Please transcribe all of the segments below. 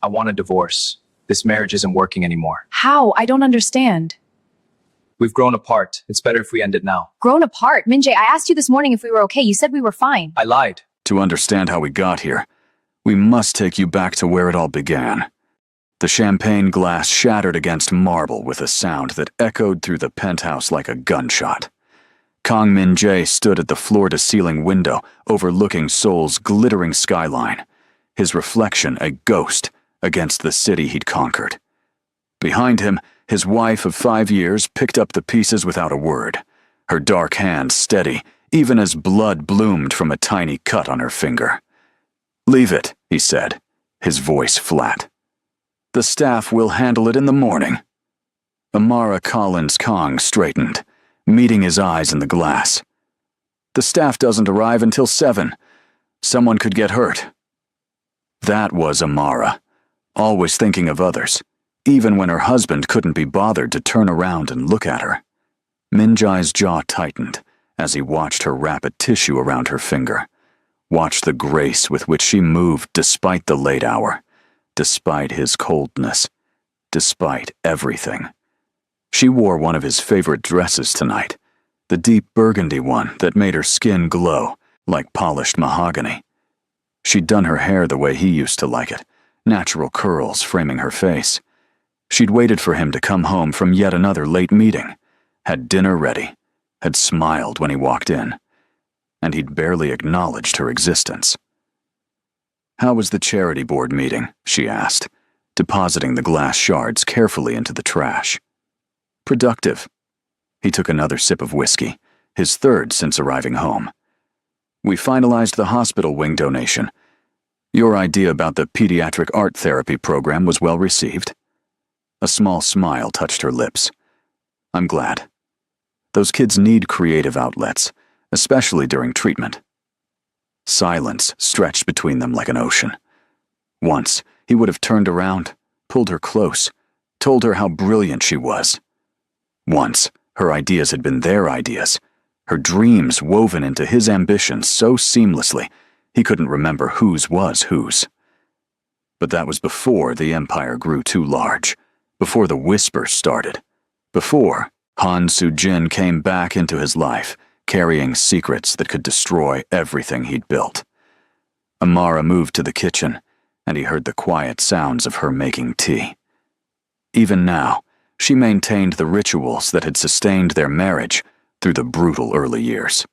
I want a divorce. This marriage isn't working anymore. How? I don't understand. We've grown apart. It's better if we end it now. Grown apart? Min Jae, I asked you this morning if we were okay. You said we were fine. I lied. To understand how we got here, we must take you back to where it all began. The champagne glass shattered against marble with a sound that echoed through the penthouse like a gunshot. Kang Min Jae stood at the floor-to-ceiling window overlooking Seoul's glittering skyline, his reflection a ghost against the city he'd conquered. Behind him, his wife of 5 years picked up the pieces without a word, her dark hand steady, even as blood bloomed from a tiny cut on her finger. "Leave it," he said, his voice flat. "The staff will handle it in the morning." Amara Collins Kang straightened, meeting his eyes in the glass. "The staff doesn't arrive until 7. Someone could get hurt." That was Amara, always thinking of others, even when her husband couldn't be bothered to turn around and look at her. Min Jae's jaw tightened as he watched her wrap a tissue around her finger, watched the grace with which she moved despite the late hour, despite his coldness, despite everything. She wore one of his favorite dresses tonight, the deep burgundy one that made her skin glow like polished mahogany. She'd done her hair the way he used to like it, natural curls framing her face. She'd waited for him to come home from yet another late meeting, had dinner ready, had smiled when he walked in, and he'd barely acknowledged her existence. "How was the charity board meeting?" she asked, depositing the glass shards carefully into the trash. "Productive." He took another sip of whiskey, his third since arriving home. "We finalized the hospital wing donation. Your idea about the pediatric art therapy program was well received." A small smile touched her lips. "I'm glad. Those kids need creative outlets, especially during treatment." Silence stretched between them like an ocean. Once, he would have turned around, pulled her close, told her how brilliant she was. Once, her ideas had been their ideas, her dreams woven into his ambitions so seamlessly he couldn't remember whose was whose. But that was before the empire grew too large, before the whispers started, before Han Soo-jin came back into his life, carrying secrets that could destroy everything he'd built. Amara moved to the kitchen, and he heard the quiet sounds of her making tea. Even now, she maintained the rituals that had sustained their marriage through the brutal early years.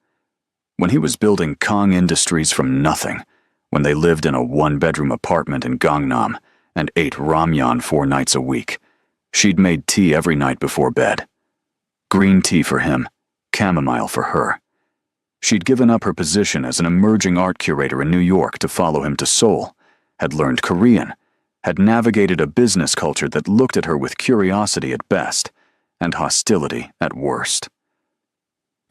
When he was building Kang Industries from nothing, when they lived in a one-bedroom apartment in Gangnam and ate ramyeon 4 nights a week, she'd made tea every night before bed. Green tea for him, chamomile for her. She'd given up her position as an emerging art curator in New York to follow him to Seoul, had learned Korean, had navigated a business culture that looked at her with curiosity at best and hostility at worst.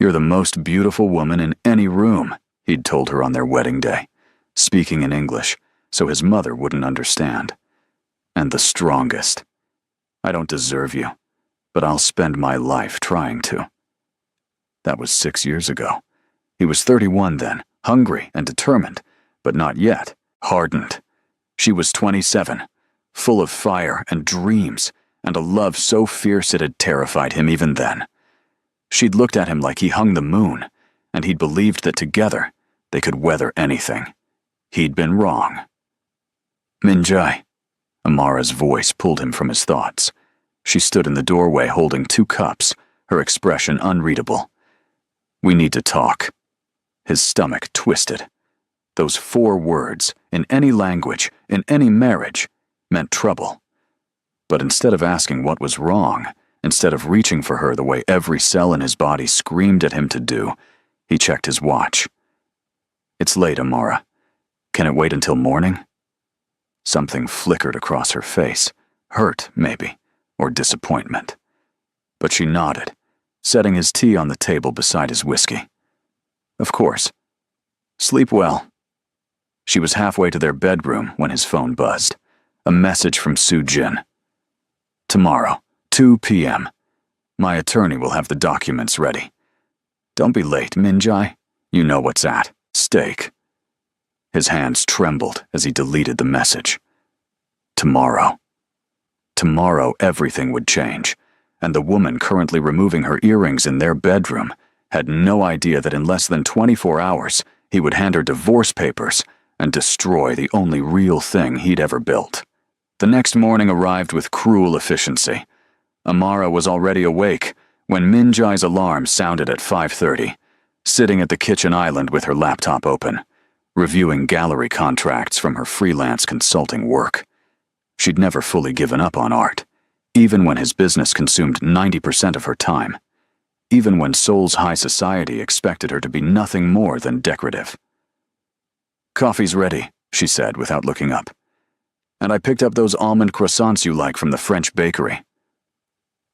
"You're the most beautiful woman in any room," he'd told her on their wedding day, speaking in English so his mother wouldn't understand. "And the strongest. I don't deserve you, but I'll spend my life trying to." That was 6 years ago. He was 31 then, hungry and determined, but not yet, hardened. She was 27, full of fire and dreams, and a love so fierce it had terrified him even then. She'd looked at him like he hung the moon, and he'd believed that together they could weather anything. He'd been wrong. "Min Jae." Amara's voice pulled him from his thoughts. She stood in the doorway holding 2 cups, her expression unreadable. "We need to talk." His stomach twisted. Those 4 words, in any language, in any marriage, meant trouble. But instead of asking what was wrong, instead of reaching for her the way every cell in his body screamed at him to do, he checked his watch. "It's late, Amara. Can it wait until morning?" Something flickered across her face, hurt, maybe, or disappointment. But she nodded, setting his tea on the table beside his whiskey. "Of course. Sleep well." She was halfway to their bedroom when his phone buzzed. A message from Soo-jin. "Tomorrow, 2 p.m. My attorney will have the documents ready. Don't be late, Min Jae. You know what's at stake." His hands trembled as he deleted the message. tomorrow. Tomorrow everything would change, and the woman currently removing her earrings in their bedroom had no idea that in less than 24 hours he would hand her divorce papers and destroy the only real thing he'd ever built. The next morning arrived with cruel efficiency. Amara was already awake when Min Jai's alarm sounded at 5:30, sitting at the kitchen island with her laptop open, reviewing gallery contracts from her freelance consulting work. She'd never fully given up on art, even when his business consumed 90% of her time, even when Seoul's high society expected her to be nothing more than decorative. "Coffee's ready," she said without looking up. "And I picked up those almond croissants you like from the French bakery."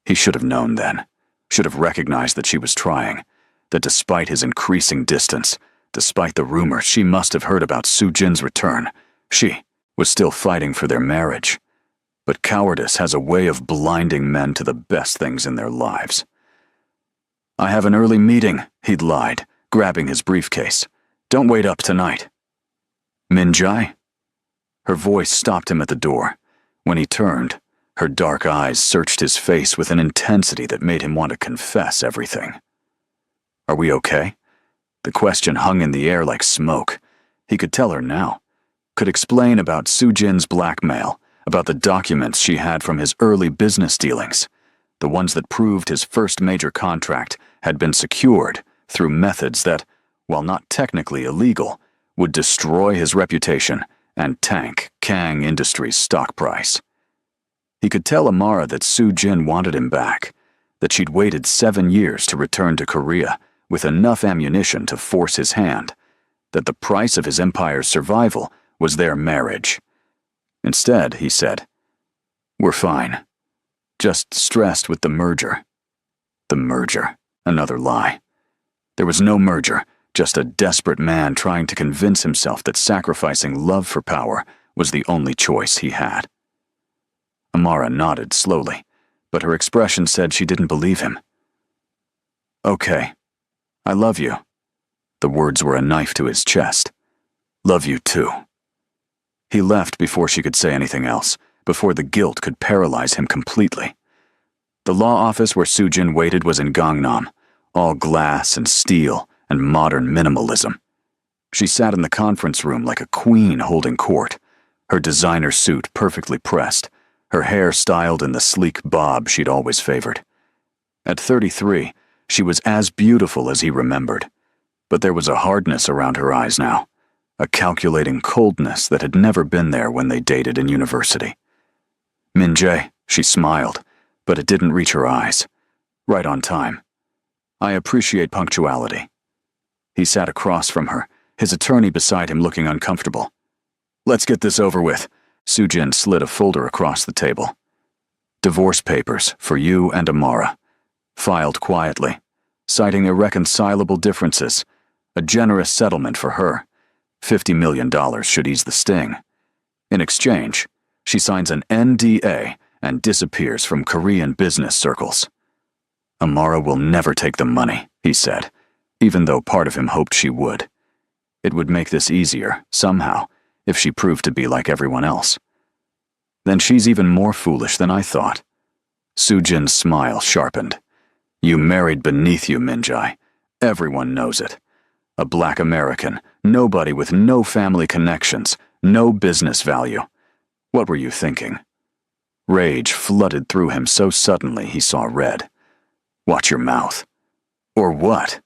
He should have known then, should have recognized that she was trying, that despite his increasing distance, despite the rumors she must have heard about Soo-jin's return, she was still fighting for their marriage. But cowardice has a way of blinding men to the best things in their lives. "I have an early meeting," he'd lied, grabbing his briefcase. "Don't wait up tonight." "Min Jai?" Her voice stopped him at the door. When he turned, her dark eyes searched his face with an intensity that made him want to confess everything. "Are we okay?" The question hung in the air like smoke. He could tell her now. Could explain about Soo-jin's blackmail, about the documents she had from his early business dealings, the ones that proved his first major contract had been secured through methods that, while not technically illegal, would destroy his reputation and tank Kang Industries' stock price. He could tell Amara that Soo-jin wanted him back, that she'd waited 7 years to return to Korea with enough ammunition to force his hand, that the price of his empire's survival was their marriage. Instead, he said, "We're fine. Just stressed with the merger." The merger. Another lie. There was no merger, just a desperate man trying to convince himself that sacrificing love for power was the only choice he had. Amara nodded slowly, but her expression said she didn't believe him. "Okay. I love you." The words were a knife to his chest. "Love you too." He left before she could say anything else, before the guilt could paralyze him completely. The law office where Soo-jin waited was in Gangnam, all glass and steel and modern minimalism. She sat in the conference room like a queen holding court, her designer suit perfectly pressed, her hair styled in the sleek bob she'd always favored. At 33, she was as beautiful as he remembered, but there was a hardness around her eyes now, a calculating coldness that had never been there when they dated in university. "Min Jae," she smiled, but it didn't reach her eyes. "Right on time. I appreciate punctuality." He sat across from her, his attorney beside him looking uncomfortable. "Let's get this over with." Soo-jin slid a folder across the table. "Divorce papers for you and Amara. Filed quietly, citing irreconcilable differences. A generous settlement for her. $50 million should ease the sting. In exchange, she signs an NDA and disappears from Korean business circles." "Amara will never take the money," he said, even though part of him hoped she would. It would make this easier, somehow, if she proved to be like everyone else. "Then she's even more foolish than I thought." Soo-jin's smile sharpened. "You married beneath you, Min Jae. Everyone knows it. A black American, nobody with no family connections, no business value. What were you thinking?" Rage flooded through him so suddenly he saw red. "Watch your mouth." "Or what?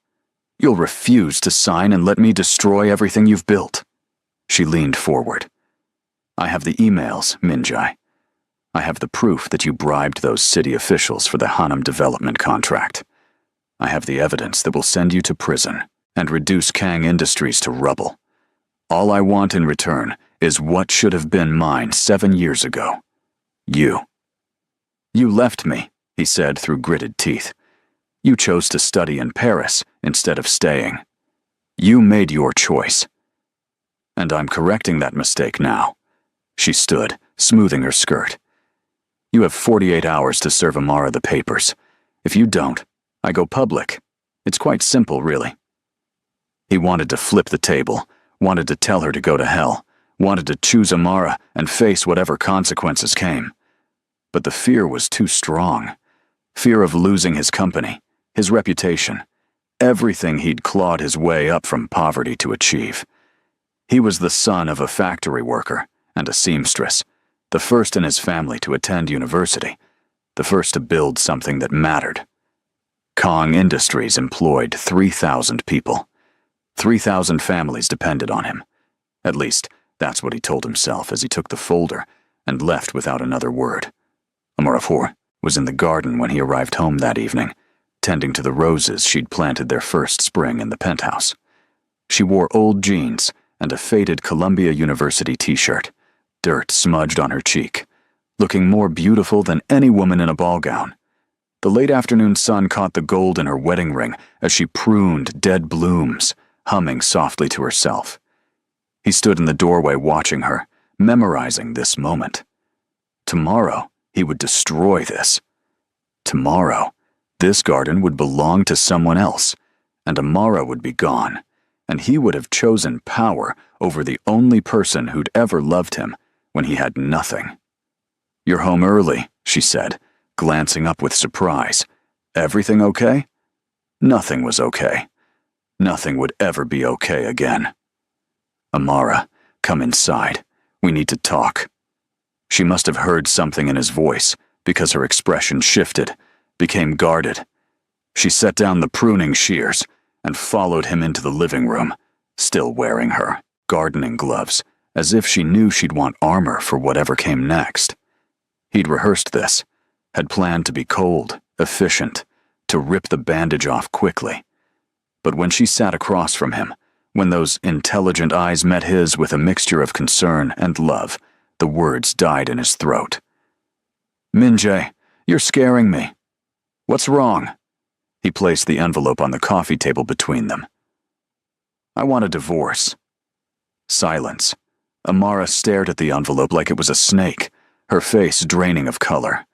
You'll refuse to sign and let me destroy everything you've built." She leaned forward. "I have the emails, Min Jae. I have the proof that you bribed those city officials for the Hanam development contract. I have the evidence that will send you to prison and reduce Kang Industries to rubble. All I want in return is what should have been mine 7 years ago. You. You left me," he said through gritted teeth. "You chose to study in Paris instead of staying. You made your choice. And I'm correcting that mistake now." She stood, smoothing her skirt. "You have 48 hours to serve Amara the papers. If you don't, I go public. It's quite simple, really." He wanted to flip the table, wanted to tell her to go to hell, wanted to choose Amara and face whatever consequences came. But the fear was too strong. Fear of losing his company, his reputation, everything he'd clawed his way up from poverty to achieve. He was the son of a factory worker and a seamstress, the first in his family to attend university, the first to build something that mattered. Kong Industries employed 3,000 people. 3,000 families depended on him. At least, that's what he told himself as he took the folder and left without another word. Amarapur was in the garden when he arrived home that evening, tending to the roses she'd planted their first spring in the penthouse. She wore old jeans and a faded Columbia University t-shirt, dirt smudged on her cheek, looking more beautiful than any woman in a ball gown. The late afternoon sun caught the gold in her wedding ring as she pruned dead blooms, humming softly to herself. He stood in the doorway watching her, memorizing this moment. Tomorrow, he would destroy this. Tomorrow, this garden would belong to someone else, and Amara would be gone, and he would have chosen power over the only person who'd ever loved him when he had nothing. "You're home early," she said, glancing up with surprise. "Everything okay?" Nothing was okay. Nothing would ever be okay again. "Amara, come inside. We need to talk." She must have heard something in his voice because her expression shifted, became guarded. She set down the pruning shears and followed him into the living room, still wearing her gardening gloves, as if she knew she'd want armor for whatever came next. He'd rehearsed this, had planned to be cold, efficient, to rip the bandage off quickly. But when she sat across from him, when those intelligent eyes met his with a mixture of concern and love, the words died in his throat. "Min-jae, you're scaring me. What's wrong?" He placed the envelope on the coffee table between them. "I want a divorce." Silence. Amara stared at the envelope like it was a snake, her face draining of color.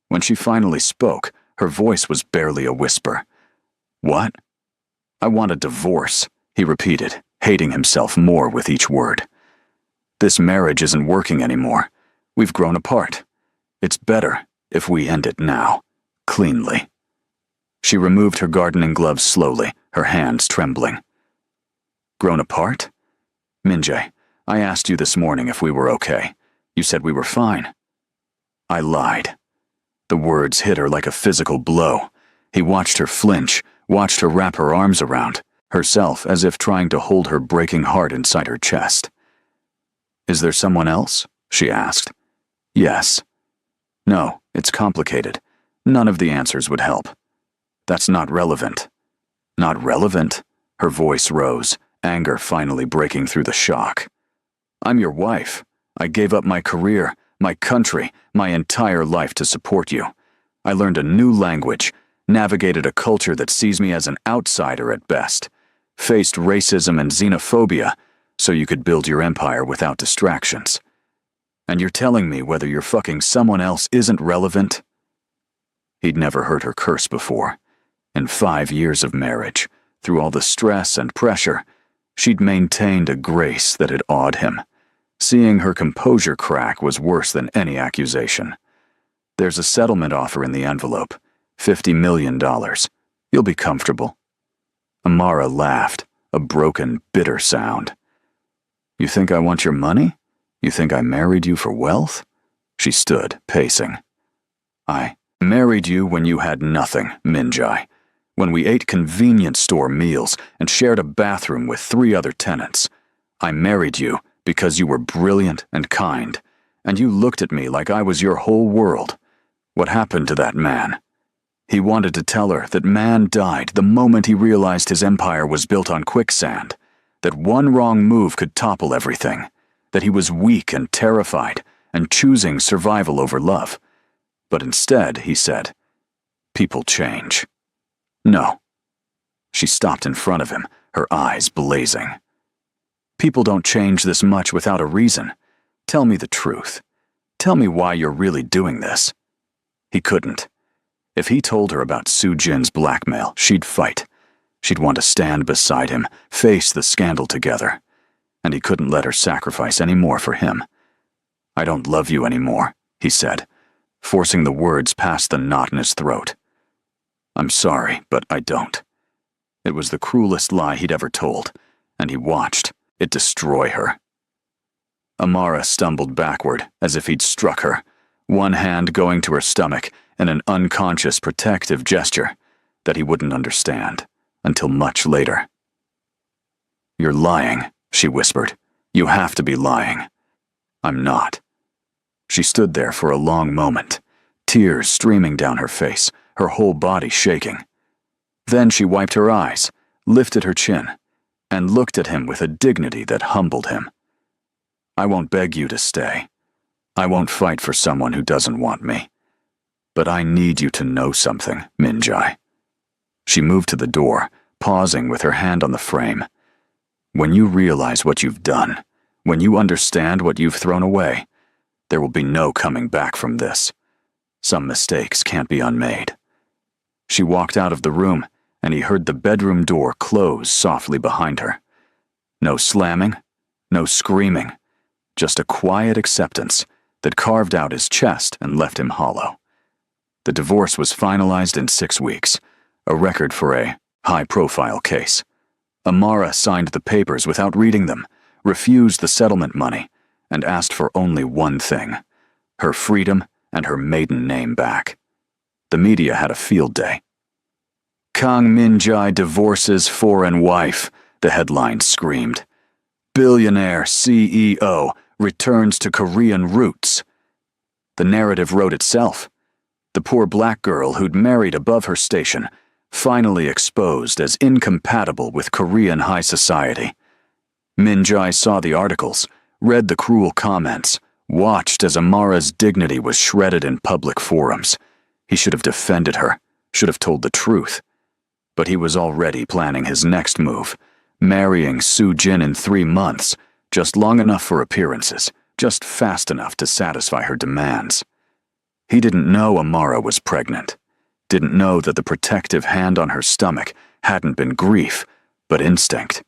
When she finally spoke, her voice was barely a whisper. "What?" "I want a divorce," he repeated, hating himself more with each word. "This marriage isn't working anymore. We've grown apart. It's better if we end it now, cleanly." She removed her gardening gloves slowly, her hands trembling. "Grown apart? Min-jae, I asked you this morning if we were okay. You said we were fine." "I lied." The words hit her like a physical blow. He watched her flinch, watched her wrap her arms around herself as if trying to hold her breaking heart inside her chest. "Is there someone else?" she asked. "Yes." "No, it's complicated. None of the answers would help." "That's not relevant." "Not relevant?" Her voice rose, anger finally breaking through the shock. "I'm your wife. I gave up my career, my country, my entire life to support you. I learned a new language, navigated a culture that sees me as an outsider at best, faced racism and xenophobia so you could build your empire without distractions. And you're telling me whether you're fucking someone else isn't relevant?" He'd never heard her curse before. In 5 years of marriage, through all the stress and pressure, she'd maintained a grace that had awed him. Seeing her composure crack was worse than any accusation. "There's a settlement offer in the envelope. $50 million. You'll be comfortable." Amara laughed, a broken, bitter sound. "You think I want your money? You think I married you for wealth?" She stood, pacing. "I married you when you had nothing, Min-jae. When we ate convenience store meals and shared a bathroom with 3 other tenants. I married you because you were brilliant and kind, and you looked at me like I was your whole world. What happened to that man?" He wanted to tell her that man died the moment he realized his empire was built on quicksand, that one wrong move could topple everything, that he was weak and terrified and choosing survival over love. But instead, he said, "People change." "No." She stopped in front of him, her eyes blazing. "People don't change this much without a reason. Tell me the truth. Tell me why you're really doing this." He couldn't. If he told her about Soo-jin's blackmail, she'd fight. She'd want to stand beside him, face the scandal together. and he couldn't let her sacrifice any more for him. "I don't love you anymore," he said, forcing the words past the knot in his throat. "I'm sorry, but I don't." It was the cruelest lie he'd ever told, and he watched it destroy her. Amara stumbled backward as if he'd struck her, one hand going to her stomach in an unconscious protective gesture that he wouldn't understand until much later. "You're lying," she whispered. "You have to be lying." "I'm not." She stood there for a long moment, tears streaming down her face, her whole body shaking. Then she wiped her eyes, lifted her chin, and looked at him with a dignity that humbled him. "I won't beg you to stay. I won't fight for someone who doesn't want me. But I need you to know something, Minjai." She moved to the door, pausing with her hand on the frame. "When you realize what you've done, when you understand what you've thrown away, there will be no coming back from this. Some mistakes can't be unmade." She walked out of the room, and he heard the bedroom door close softly behind her. No slamming, no screaming, just a quiet acceptance that carved out his chest and left him hollow. The divorce was finalized in 6 weeks, a record for a high-profile case. Amara signed the papers without reading them, refused the settlement money, and asked for only one thing: her freedom and her maiden name back. The media had a field day. "Kang Minjai divorces foreign wife," the headline screamed. "Billionaire CEO returns to Korean roots." The narrative wrote itself. The poor black girl who'd married above her station, finally exposed as incompatible with Korean high society. Minjai saw the articles, read the cruel comments, watched as Amara's dignity was shredded in public forums. He should have defended her, should have told the truth. But he was already planning his next move, marrying Soo Jin in 3 months, just long enough for appearances, just fast enough to satisfy her demands. He didn't know Amara was pregnant, didn't know that the protective hand on her stomach hadn't been grief, but instinct.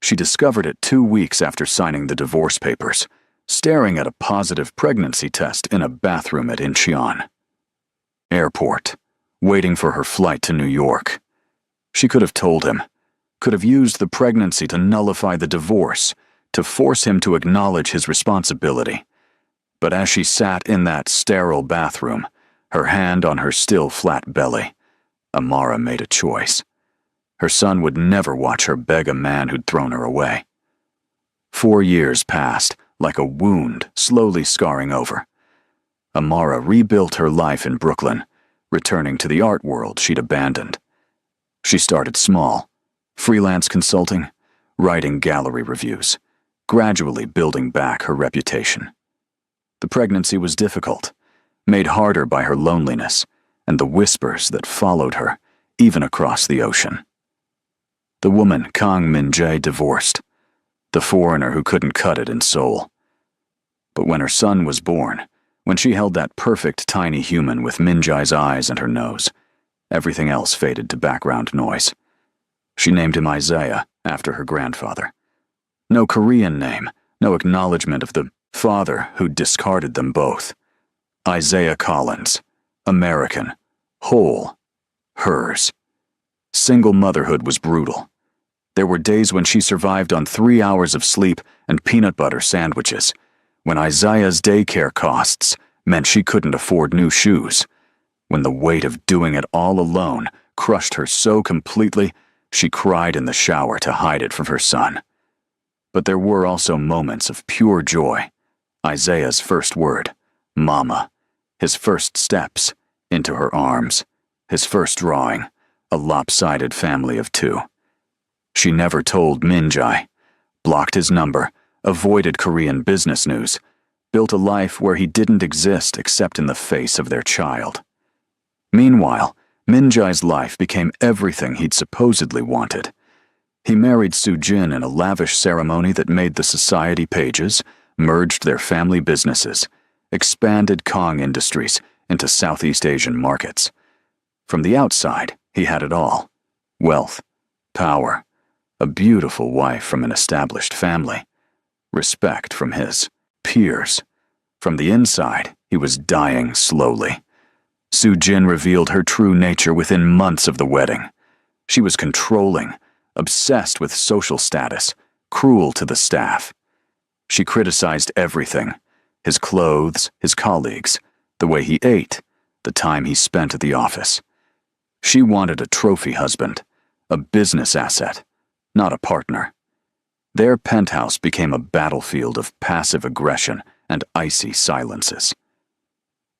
She discovered it 2 weeks after signing the divorce papers, staring at a positive pregnancy test in a bathroom at Incheon. Airport, waiting for her flight to New York. She could have told him, could have used the pregnancy to nullify the divorce, to force him to acknowledge his responsibility. But as she sat in that sterile bathroom, her hand on her still flat belly, Amara made a choice. Her son would never watch her beg a man who'd thrown her away. 4 years passed, like a wound slowly scarring over. Amara rebuilt her life in Brooklyn, returning to the art world she'd abandoned. She started small, freelance consulting, writing gallery reviews, gradually building back her reputation. The pregnancy was difficult, made harder by her loneliness and the whispers that followed her, even across the ocean. The woman Kang Minjae divorced, the foreigner who couldn't cut it in soul. But when her son was born, when she held that perfect tiny human with Minjae's eyes and her nose, everything else faded to background noise. She named him Isaiah after her grandfather. No Korean name, no acknowledgement of the father who'd discarded them both. Isaiah Collins, American, whole, hers. Single motherhood was brutal. There were days when she survived on 3 hours of sleep and peanut butter sandwiches, when Isaiah's daycare costs meant she couldn't afford new shoes, when the weight of doing it all alone crushed her so completely she cried in the shower to hide it from her son. But there were also moments of pure joy. Isaiah's first word, Mama, his first steps into her arms, his first drawing, a lopsided family of 2. She never told Minjae, blocked his number, avoided Korean business news, built a life where he didn't exist except in the face of their child. Meanwhile, Minjae's life became everything he'd supposedly wanted. He married Soo Jin in a lavish ceremony that made the society pages, merged their family businesses, expanded Kang Industries into Southeast Asian markets. From the outside, he had it all: wealth, power, a beautiful wife from an established family, respect from his peers. From the inside, he was dying slowly. Soo-jin revealed her true nature within months of the wedding. She was controlling, obsessed with social status, cruel to the staff. She criticized everything: his clothes, his colleagues, the way he ate, the time he spent at the office. She wanted a trophy husband, a business asset, not a partner. Their penthouse became a battlefield of passive aggression and icy silences.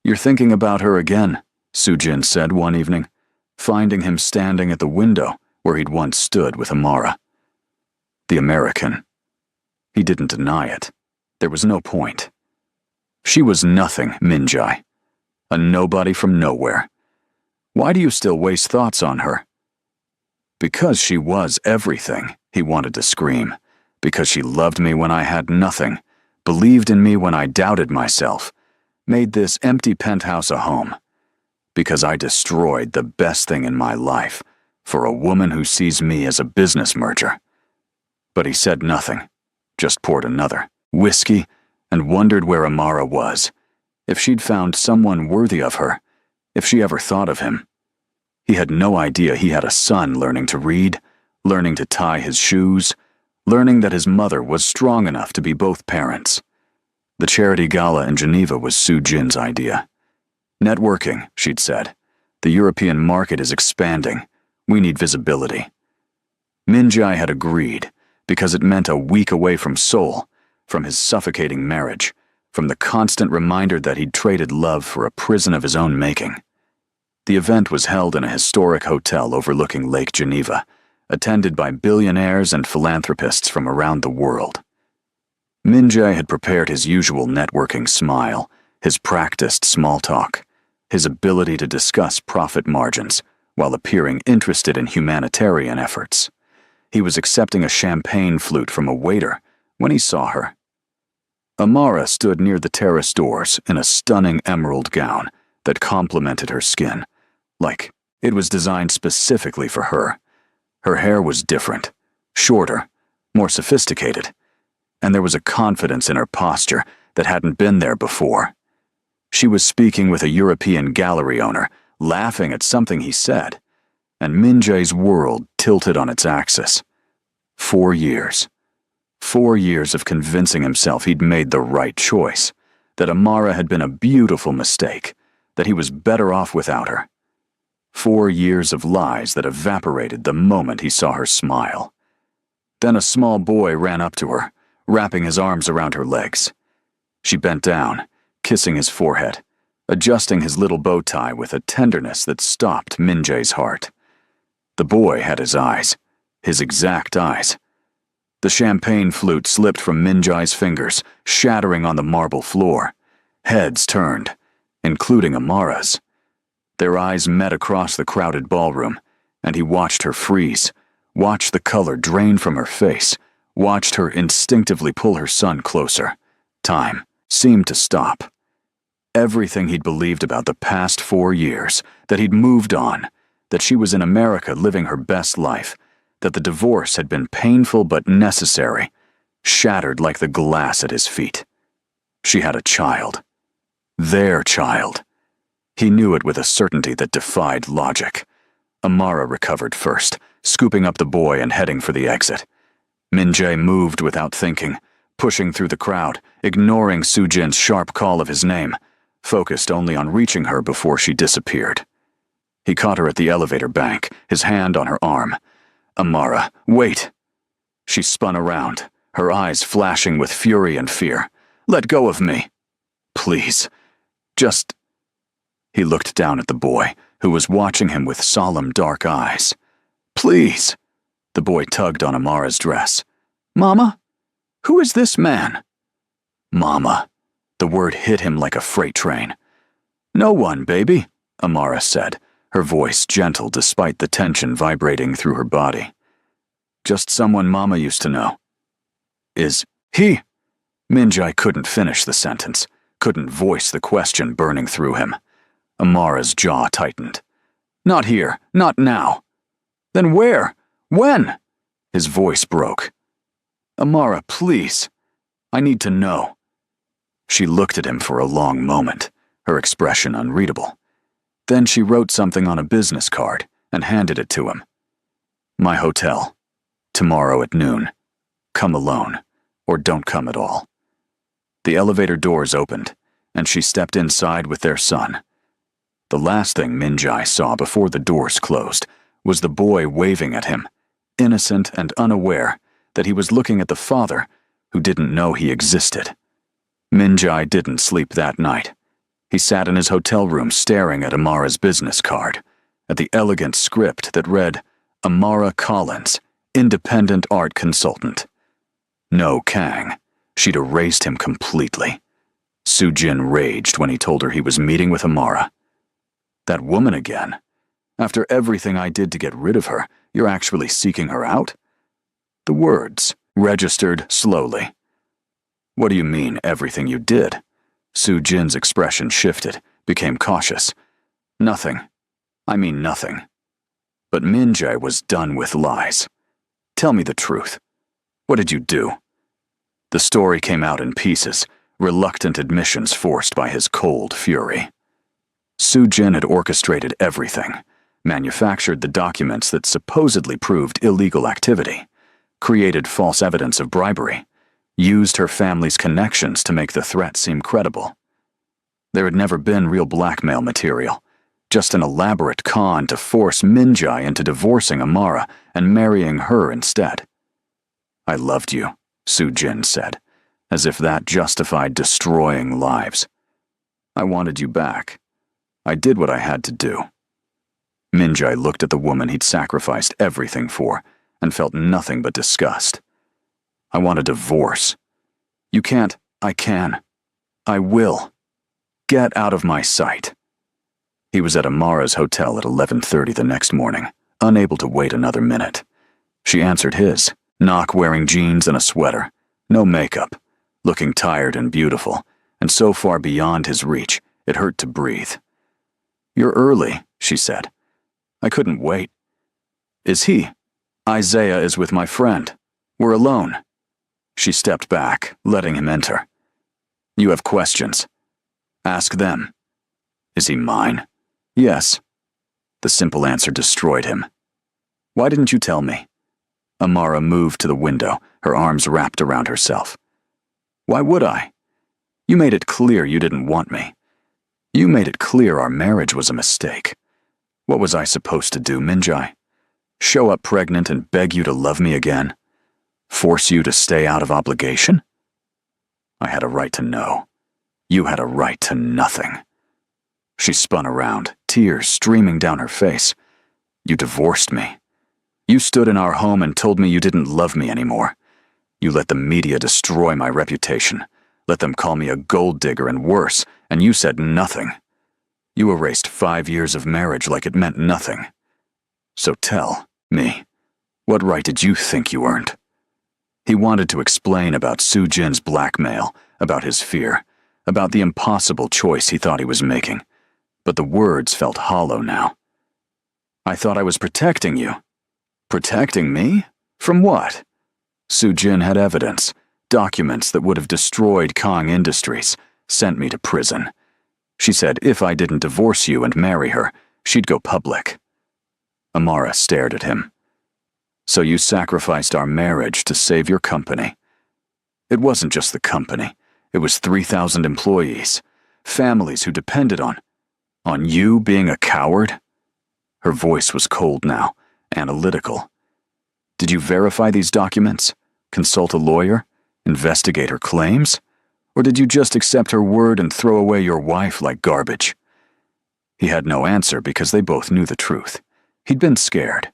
"You're thinking about her again," Soo-jin said one evening, finding him standing at the window where he'd once stood with Amara. The American. He didn't deny it. There was no point. She was nothing, Min-jae. A nobody from nowhere. Why do you still waste thoughts on her? Because she was everything, he wanted to scream. Because she loved me when I had nothing, believed in me when I doubted myself, made this empty penthouse a home. Because I destroyed the best thing in my life for a woman who sees me as a business merger. But he said nothing, just poured another whiskey and wondered where Amara was, if she'd found someone worthy of her, if she ever thought of him. He had no idea he had a son learning to read, learning to tie his shoes, learning that his mother was strong enough to be both parents. The charity gala in Geneva was Soo-jin's idea. "Networking," she'd said. "The European market is expanding. We need visibility." Min-jae had agreed, because it meant a week away from Seoul, from his suffocating marriage, from the constant reminder that he'd traded love for a prison of his own making. The event was held in a historic hotel overlooking Lake Geneva, attended by billionaires and philanthropists from around the world. Min-jae had prepared his usual networking smile, his practiced small talk, his ability to discuss profit margins while appearing interested in humanitarian efforts. He was accepting a champagne flute from a waiter when he saw her. Amara stood near the terrace doors in a stunning emerald gown that complemented her skin, like it was designed specifically for her. Her hair was different, shorter, more sophisticated, and there was a confidence in her posture that hadn't been there before. She was speaking with a European gallery owner, laughing at something he said, and Min-jae's world tilted on its axis. 4 years. 4 years of convincing himself he'd made the right choice, that Amara had been a beautiful mistake, that he was better off without her. 4 years of lies that evaporated the moment he saw her smile. Then a small boy ran up to her, wrapping his arms around her legs. She bent down, kissing his forehead, adjusting his little bow tie with a tenderness that stopped Min-jae's heart. The boy had his eyes, his exact eyes. The champagne flute slipped from Min-jae's fingers, shattering on the marble floor. Heads turned, including Amara's. Their eyes met across the crowded ballroom, and he watched her freeze, watched the color drain from her face, watched her instinctively pull her son closer. Time seemed to stop. Everything he'd believed about the past 4 years, that he'd moved on, that she was in America living her best life, that the divorce had been painful but necessary, shattered like the glass at his feet. She had a child. Their child. He knew it with a certainty that defied logic. Amara recovered first, scooping up the boy and heading for the exit. Min-jae moved without thinking, pushing through the crowd, ignoring Soo-jin's sharp call of his name, focused only on reaching her before she disappeared. He caught her at the elevator bank, his hand on her arm. "Amara, wait!" She spun around, her eyes flashing with fury and fear. "Let go of me! Please, just—" He looked down at the boy, who was watching him with solemn dark eyes. "Please!" The boy tugged on Amara's dress. "Mama? Who is this man?" "Mama." The word hit him like a freight train. "No one, baby," Amara said, her voice gentle despite the tension vibrating through her body. "Just someone Mama used to know." "Is he?" Min-jae couldn't finish the sentence, couldn't voice the question burning through him. Amara's jaw tightened. "Not here, not now." "Then where? When?" His voice broke. "Amara, please. I need to know." She looked at him for a long moment, her expression unreadable. Then she wrote something on a business card and handed it to him. "My hotel. Tomorrow at noon. Come alone, or don't come at all." The elevator doors opened, and she stepped inside with their son. The last thing Minjai saw before the doors closed was the boy waving at him, innocent and unaware that he was looking at the father who didn't know he existed. Minjai didn't sleep that night. He sat in his hotel room staring at Amara's business card, at the elegant script that read, "Amara Collins, independent art consultant." No Kang. She'd erased him completely. Soo-jin raged when he told her he was meeting with Amara. "That woman again? After everything I did to get rid of her, you're actually seeking her out?" The words registered slowly. "What do you mean, everything you did?" Soo-jin's expression shifted, became cautious. "Nothing. I mean nothing." But Minjai was done with lies. "Tell me the truth. What did you do?" The story came out in pieces, reluctant admissions forced by his cold fury. Soo-jin had orchestrated everything, manufactured the documents that supposedly proved illegal activity, created false evidence of bribery, used her family's connections to make the threat seem credible. There had never been real blackmail material, just an elaborate con to force Minjai into divorcing Amara and marrying her instead. "I loved you," Soo-jin said, as if that justified destroying lives. "I wanted you back. I did what I had to do." Minjai looked at the woman he'd sacrificed everything for and felt nothing but disgust. "I want a divorce." "You can't." "I can. I will. Get out of my sight." He was at Amara's hotel at 11:30 the next morning, unable to wait another minute. She answered his, Nok wearing jeans and a sweater, no makeup, looking tired and beautiful, and so far beyond his reach, it hurt to breathe. "You're early," she said. "I couldn't wait." "Is he?" "Isaiah is with my friend. We're alone." She stepped back, letting him enter. "You have questions. Ask them." "Is he mine?" "Yes." The simple answer destroyed him. "Why didn't you tell me?" Amara moved to the window, her arms wrapped around herself. "Why would I? You made it clear you didn't want me. You made it clear our marriage was a mistake. What was I supposed to do, Minjai? Show up pregnant and beg you to love me again? Force you to stay out of obligation? I had a right to know. You had a right to nothing." She spun around, tears streaming down her face. "You divorced me. You stood in our home and told me you didn't love me anymore. You let the media destroy my reputation, let them call me a gold digger and worse, and you said nothing. You erased 5 years of marriage like it meant nothing. So tell me, what right did you think you earned?" He wanted to explain about Soo-jin's blackmail, about his fear, about the impossible choice he thought he was making, but the words felt hollow now. "I thought I was protecting you." "Protecting me? From what?" Soo-jin had evidence, documents that would have destroyed Kang Industries, sent me to prison. She said if I didn't divorce you and marry her, she'd go public. Amara stared at him. "So you sacrificed our marriage to save your company." "It wasn't just the company. It was 3,000 employees, families who depended on you being a coward?" Her voice was cold now, analytical. "Did you verify these documents? Consult a lawyer? Investigate her claims? Or did you just accept her word and throw away your wife like garbage?" He had no answer because they both knew the truth. He'd been scared,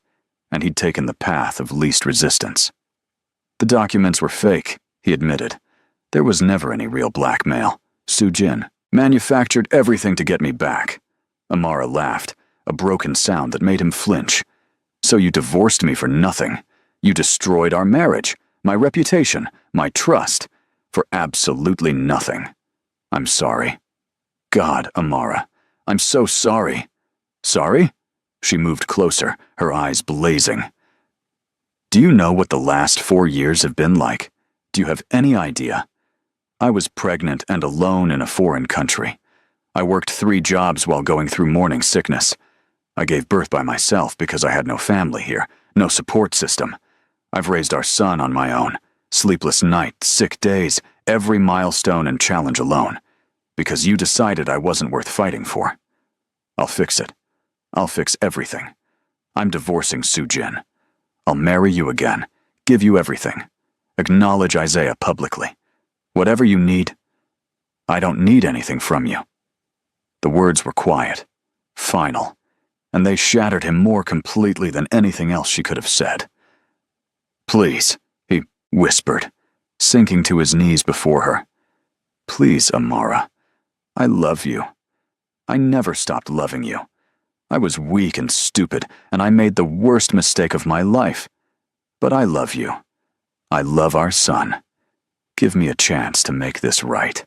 and he'd taken the path of least resistance. "The documents were fake," he admitted. "There was never any real blackmail. Soo-jin manufactured everything to get me back." Amara laughed, a broken sound that made him flinch. "So you divorced me for nothing. You destroyed our marriage, my reputation, my trust, for absolutely nothing. I'm sorry. God, Amara, I'm so sorry." "Sorry?" She moved closer, her eyes blazing. Do you know what the last 4 years have been like? Do you have any idea? I was pregnant and alone in a foreign country. I worked 3 jobs while going through morning sickness. I gave birth by myself because I had no family here, no support system. I've raised our son on my own. Sleepless nights, sick days, every milestone and challenge alone. Because you decided I wasn't worth fighting for. I'll fix it. I'll fix everything. I'm divorcing Sujin. I'll marry you again, give you everything. Acknowledge Isaiah publicly. Whatever you need, I don't need anything from you. The words were quiet, final, and they shattered him more completely than anything else she could have said. Please, he whispered, sinking to his knees before her. Please, Amara. I love you. I never stopped loving you. I was weak and stupid, and I made the worst mistake of my life. But I love you. I love our son. Give me a chance to make this right.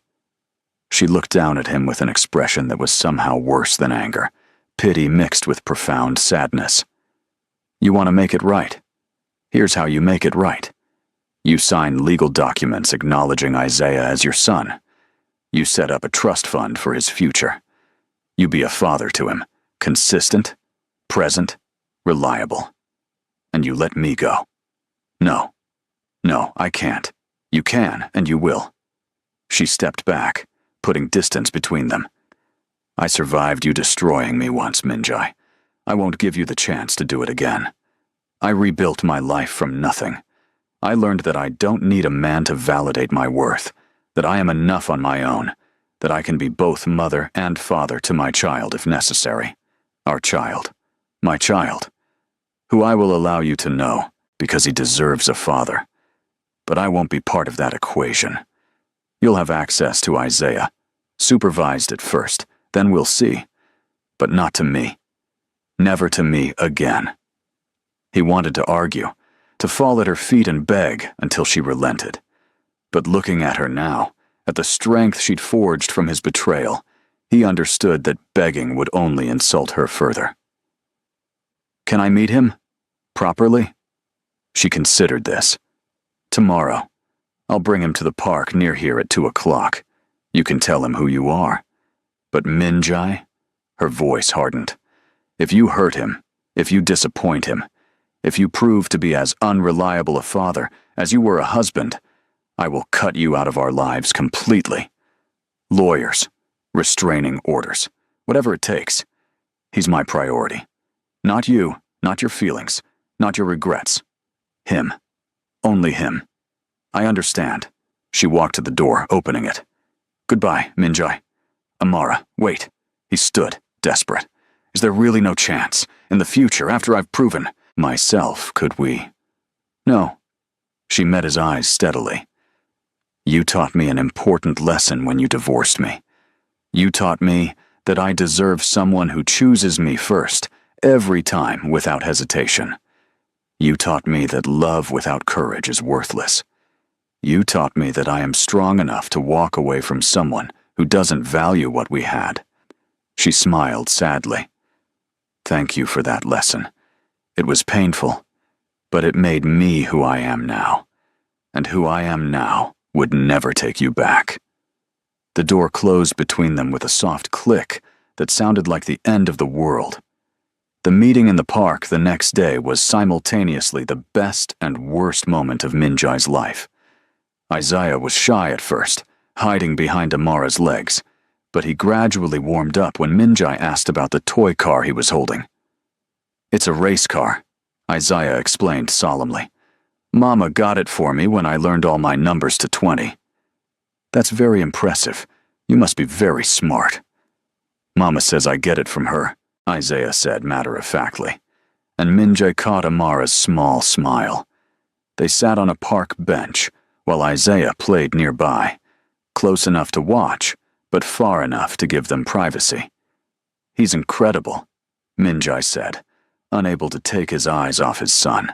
She looked down at him with an expression that was somehow worse than anger, pity mixed with profound sadness. You want to make it right? Here's how you make it right. You sign legal documents acknowledging Isaiah as your son. You set up a trust fund for his future. You be a father to him, consistent, present, reliable. And you let me go. No. No, I can't. You can, and you will. She stepped back, putting distance between them. I survived you destroying me once, Minjai. I won't give you the chance to do it again. I rebuilt my life from nothing. I learned that I don't need a man to validate my worth, that I am enough on my own, that I can be both mother and father to my child if necessary. Our child. My child. Who I will allow you to know, because he deserves a father. But I won't be part of that equation. You'll have access to Isaiah, supervised at first, then we'll see. But not to me. Never to me again. He wanted to argue, to fall at her feet and beg until she relented. But looking at her now, at the strength she'd forged from his betrayal, he understood that begging would only insult her further. Can I meet him? Properly? She considered this. Tomorrow. I'll bring him to the park near here at 2 o'clock. You can tell him who you are. But Minjai? Her voice hardened. If you hurt him, if you disappoint him, if you prove to be as unreliable a father as you were a husband, I will cut you out of our lives completely. Lawyers, restraining orders, whatever it takes. He's my priority. Not you, not your feelings, not your regrets. Him. Only him. I understand. She walked to the door, opening it. Goodbye, Minjai. Amara, wait. He stood, desperate. Is there really no chance? In the future, after I've proven myself, could we? No. She met his eyes steadily. You taught me an important lesson when you divorced me. You taught me that I deserve someone who chooses me first, every time without hesitation. You taught me that love without courage is worthless. You taught me that I am strong enough to walk away from someone who doesn't value what we had. She smiled sadly. Thank you for that lesson. It was painful, but it made me who I am now. And who I am now would never take you back. The door closed between them with a soft click that sounded like the end of the world. The meeting in the park the next day was simultaneously the best and worst moment of Minjai's life. Isaiah was shy at first, hiding behind Amara's legs, but he gradually warmed up when Minjai asked about the toy car he was holding. It's a race car, Isaiah explained solemnly. Mama got it for me when I learned all my numbers to 20. That's very impressive. You must be very smart. Mama says I get it from her, Isaiah said matter-of-factly, and Minjai caught Amara's small smile. They sat on a park bench while Isaiah played nearby, close enough to watch, but far enough to give them privacy. He's incredible, Minjai said, unable to take his eyes off his son.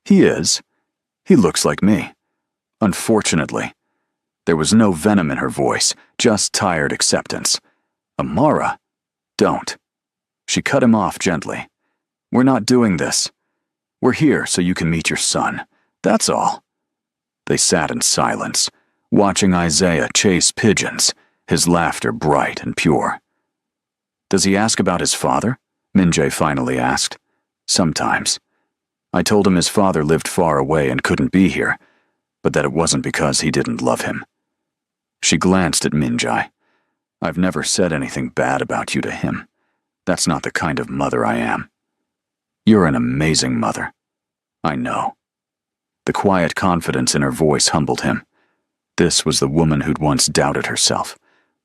He is. He looks like me. Unfortunately. There was no venom in her voice, just tired acceptance. Amara, don't. She cut him off gently. We're not doing this. We're here so you can meet your son. That's all." They sat in silence, watching Isaiah chase pigeons, his laughter bright and pure. "Does he ask about his father?" Min-jae finally asked. "Sometimes. I told him his father lived far away and couldn't be here, but that it wasn't because he didn't love him." She glanced at Min-jae. "I've never said anything bad about you to him. That's not the kind of mother I am. You're an amazing mother. I know." The quiet confidence in her voice humbled him. This was the woman who'd once doubted herself,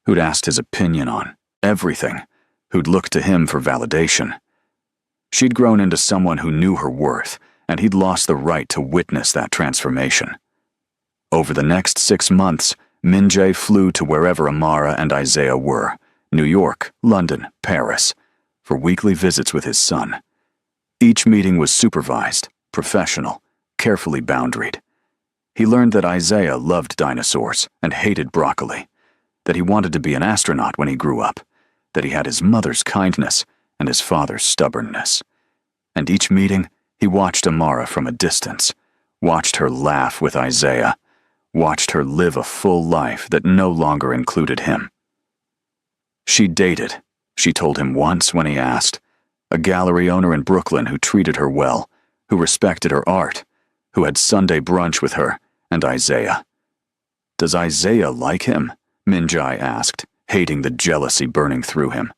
who'd asked his opinion on everything, who'd looked to him for validation. She'd grown into someone who knew her worth, and he'd lost the right to witness that transformation. Over the next 6 months, Min-jae flew to wherever Amara and Isaiah were, New York, London, Paris, for weekly visits with his son. Each meeting was supervised, professional, carefully boundaried. He learned that Isaiah loved dinosaurs and hated broccoli, that he wanted to be an astronaut when he grew up, that he had his mother's kindness and his father's stubbornness. And each meeting, he watched Amara from a distance, watched her laugh with Isaiah, watched her live a full life that no longer included him. She dated, she told him once when he asked, a gallery owner in Brooklyn who treated her well, who respected her art, who had Sunday brunch with her and Isaiah. "Does Isaiah like him?" Min-jae asked, hating the jealousy burning through him.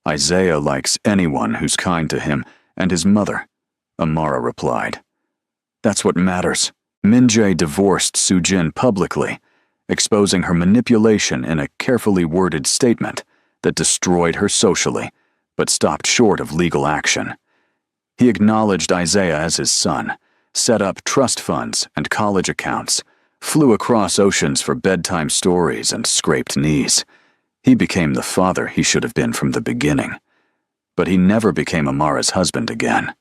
"Isaiah likes anyone who's kind to him and his mother," Amara replied. "That's what matters." Min-jae divorced Soo-jin publicly, exposing her manipulation in a carefully worded statement that destroyed her socially, but stopped short of legal action. He acknowledged Isaiah as his son, set up trust funds and college accounts, flew across oceans for bedtime stories and scraped knees. He became the father he should have been from the beginning. But he never became Amara's husband again.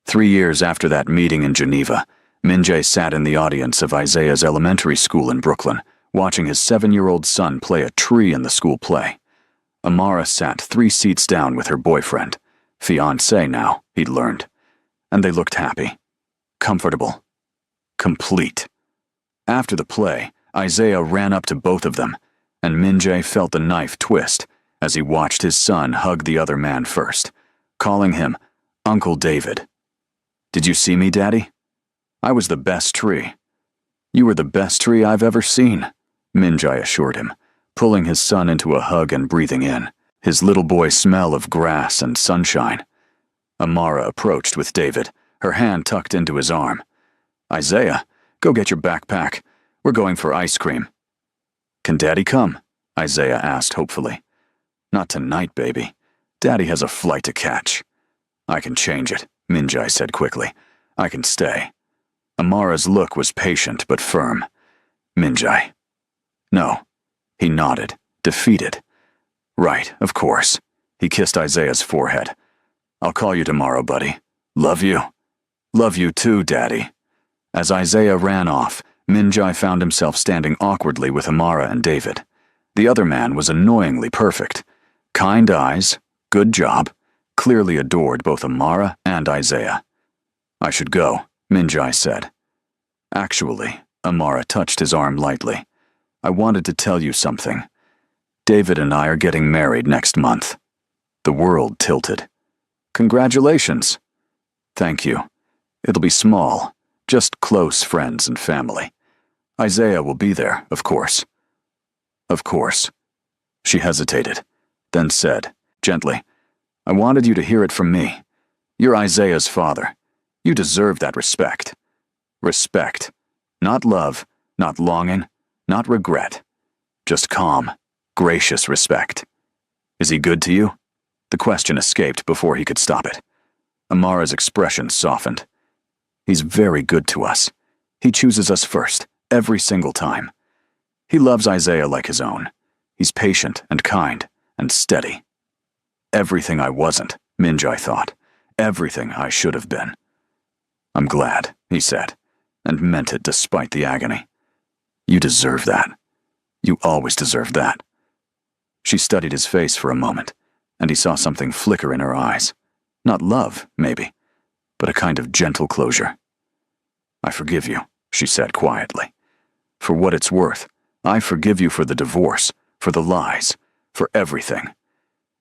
3 years after that meeting in Geneva, Min-jae sat in the audience of Isaiah's elementary school in Brooklyn, watching his 7-year-old son play a tree in the school play. Amara sat 3 seats down with her boyfriend, fiancé now, he'd learned, and they looked happy, comfortable, complete. After the play, Isaiah ran up to both of them, and Min-jae felt the knife twist as he watched his son hug the other man first, calling him Uncle David. "Did you see me, Daddy? I was the best tree." "You were the best tree I've ever seen," Min-jae assured him, pulling his son into a hug and breathing in, his little boy smell of grass and sunshine. Amara approached with David, her hand tucked into his arm. "Isaiah, go get your backpack. We're going for ice cream." "Can Daddy come?" Isaiah asked hopefully. "Not tonight, baby. Daddy has a flight to catch." "I can change it," Min-jae said quickly. "I can stay." Amara's look was patient but firm. "Min-jae." "No." He nodded, defeated. "Right, of course." He kissed Isaiah's forehead. "I'll call you tomorrow, buddy. Love you." "Love you too, Daddy." As Isaiah ran off, Min-jae found himself standing awkwardly with Amara and David. The other man was annoyingly perfect. Kind eyes, good job, clearly adored both Amara and Isaiah. "I should go," Min-jae said. "Actually," Amara touched his arm lightly, "I wanted to tell you something. David and I are getting married next month." The world tilted. "Congratulations." "Thank you. It'll be small, just close friends and family. Isaiah will be there, of course." "Of course." She hesitated, then said, gently, "I wanted you to hear it from me. You're Isaiah's father. You deserve that respect. Respect. Not love, not longing, not regret. Just calm, gracious respect. Is he good to you?" The question escaped before he could stop it. Amara's expression softened. "He's very good to us. He chooses us first, every single time. He loves Isaiah like his own. He's patient and kind and steady." Everything I wasn't, Min-jae thought. Everything I should have been. "I'm glad," he said, and meant it despite the agony. "You deserve that. You always deserve that." She studied his face for a moment, and he saw something flicker in her eyes. Not love, maybe, but a kind of gentle closure. "I forgive you," she said quietly. "For what it's worth, I forgive you for the divorce, for the lies, for everything.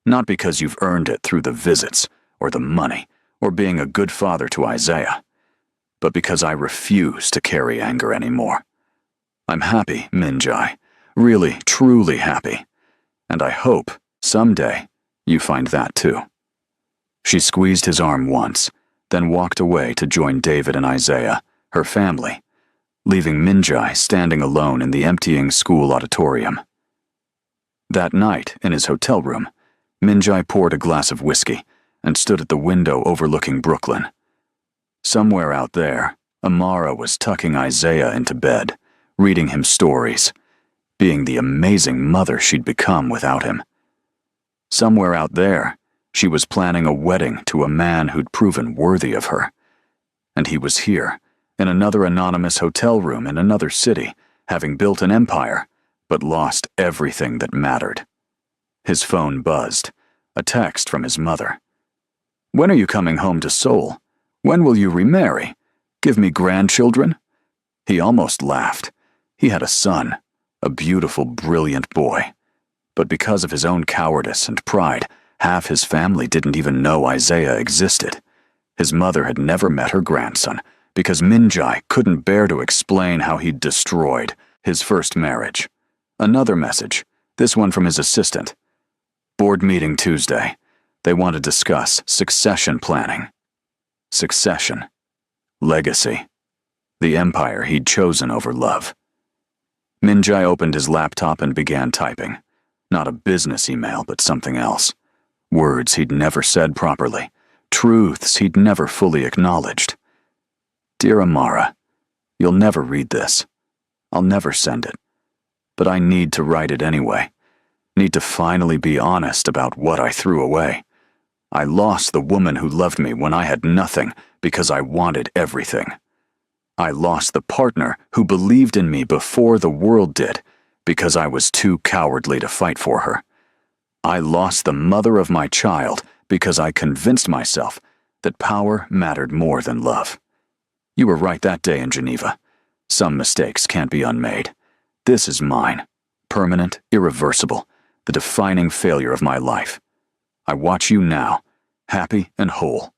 Not because you've earned it through the visits, or the money, or being a good father to Isaiah, but because I refuse to carry anger anymore. I'm happy, Minjai, really, truly happy, and I hope, someday, you find that too." She squeezed his arm once, then walked away to join David and Isaiah, her family, leaving Minjai standing alone in the emptying school auditorium. That night, in his hotel room, Minjai poured a glass of whiskey and stood at the window overlooking Brooklyn. Somewhere out there, Amara was tucking Isaiah into bed, reading him stories, being the amazing mother she'd become without him. Somewhere out there, she was planning a wedding to a man who'd proven worthy of her. And he was here, in another anonymous hotel room in another city, having built an empire, but lost everything that mattered. His phone buzzed, a text from his mother. "When are you coming home to Seoul? When will you remarry? Give me grandchildren?" He almost laughed. He had a son, a beautiful, brilliant boy. But because of his own cowardice and pride, half his family didn't even know Isaiah existed. His mother had never met her grandson, because Minjai couldn't bear to explain how he'd destroyed his first marriage. Another message, this one from his assistant. "Board meeting Tuesday. They want to discuss succession planning." Succession. Legacy. The empire he'd chosen over love. Minjai opened his laptop and began typing. Not a business email, but something else. Words he'd never said properly. Truths he'd never fully acknowledged. "Dear Amara, you'll never read this. I'll never send it. But I need to write it anyway. Need to finally be honest about what I threw away. I lost the woman who loved me when I had nothing because I wanted everything. I lost the partner who believed in me before the world did because I was too cowardly to fight for her. I lost the mother of my child because I convinced myself that power mattered more than love. You were right that day in Geneva. Some mistakes can't be unmade. This is mine. Permanent, irreversible, the defining failure of my life. I watch you now, happy and whole,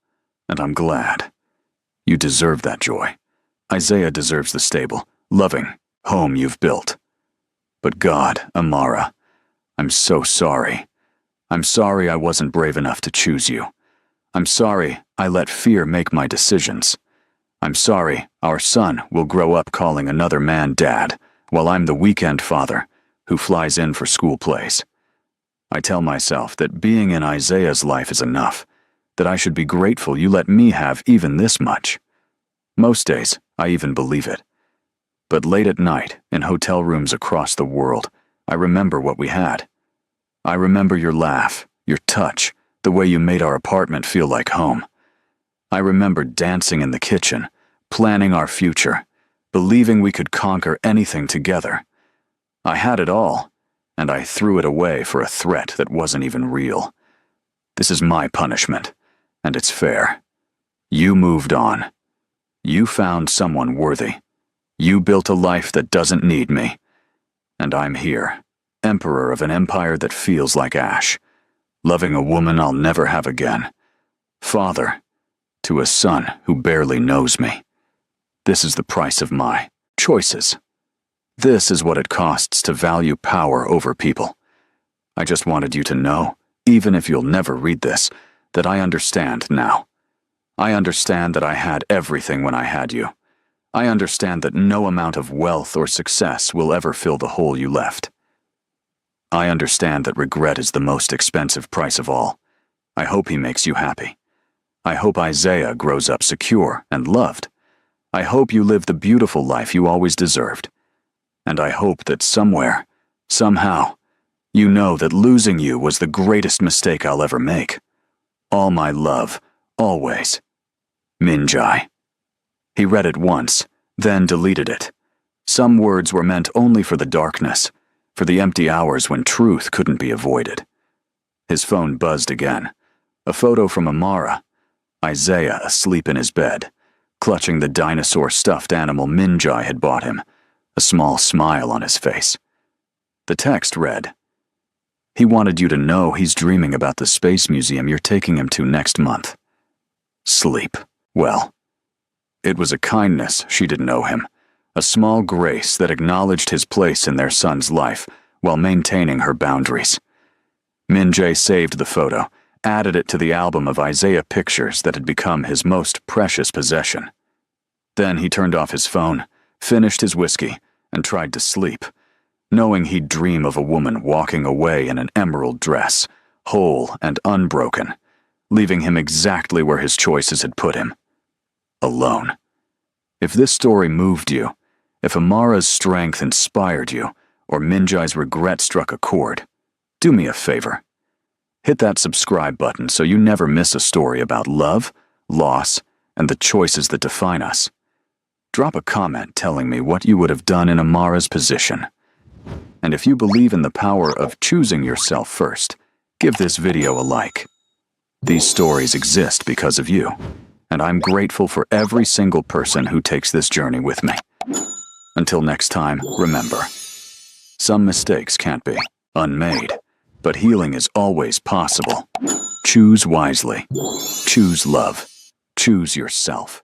and I'm glad. You deserve that joy. Isaiah deserves the stable, loving home you've built. But God, Amara, I'm so sorry. I'm sorry I wasn't brave enough to choose you. I'm sorry I let fear make my decisions. I'm sorry our son will grow up calling another man dad, while I'm the weekend father who flies in for school plays. I tell myself that being in Isaiah's life is enough, that I should be grateful you let me have even this much. Most days, I even believe it. But late at night, in hotel rooms across the world, I remember what we had. I remember your laugh, your touch, the way you made our apartment feel like home. I remember dancing in the kitchen, planning our future, believing we could conquer anything together. I had it all, and I threw it away for a threat that wasn't even real. This is my punishment, and it's fair. You moved on. You found someone worthy. You built a life that doesn't need me. And I'm here, emperor of an empire that feels like ash, loving a woman I'll never have again, father to a son who barely knows me. This is the price of my choices. This is what it costs to value power over people. I just wanted you to know, even if you'll never read this, that I understand now. I understand that I had everything when I had you. I understand that no amount of wealth or success will ever fill the hole you left. I understand that regret is the most expensive price of all. I hope he makes you happy. I hope Isaiah grows up secure and loved. I hope you live the beautiful life you always deserved. And I hope that somewhere, somehow, you know that losing you was the greatest mistake I'll ever make. All my love, always. Minjai. He read it once, then deleted it. Some words were meant only for the darkness, for the empty hours when truth couldn't be avoided. His phone buzzed again. A photo from Amara. Isaiah asleep in his bed, clutching the dinosaur stuffed animal Minjai had bought him, a small smile on his face. The text read, "He wanted you to know he's dreaming about the space museum you're taking him to next month." Sleep. Well, it was a kindness she didn't owe him, a small grace that acknowledged his place in their son's life while maintaining her boundaries. Minjay saved the photo, added it to the album of Isaiah pictures that had become his most precious possession. Then he turned off his phone, finished his whiskey, and tried to sleep, knowing he'd dream of a woman walking away in an emerald dress, whole and unbroken, leaving him exactly where his choices had put him. Alone. If this story moved you, if Amara's strength inspired you, or Minjai's regret struck a chord, do me a favor. Hit that subscribe button so you never miss a story about love, loss, and the choices that define us. Drop a comment telling me what you would have done in Amara's position. And if you believe in the power of choosing yourself first, give this video a like. These stories exist because of you, and I'm grateful for every single person who takes this journey with me. Until next time, remember, some mistakes can't be unmade, but healing is always possible. Choose wisely. Choose love. Choose yourself.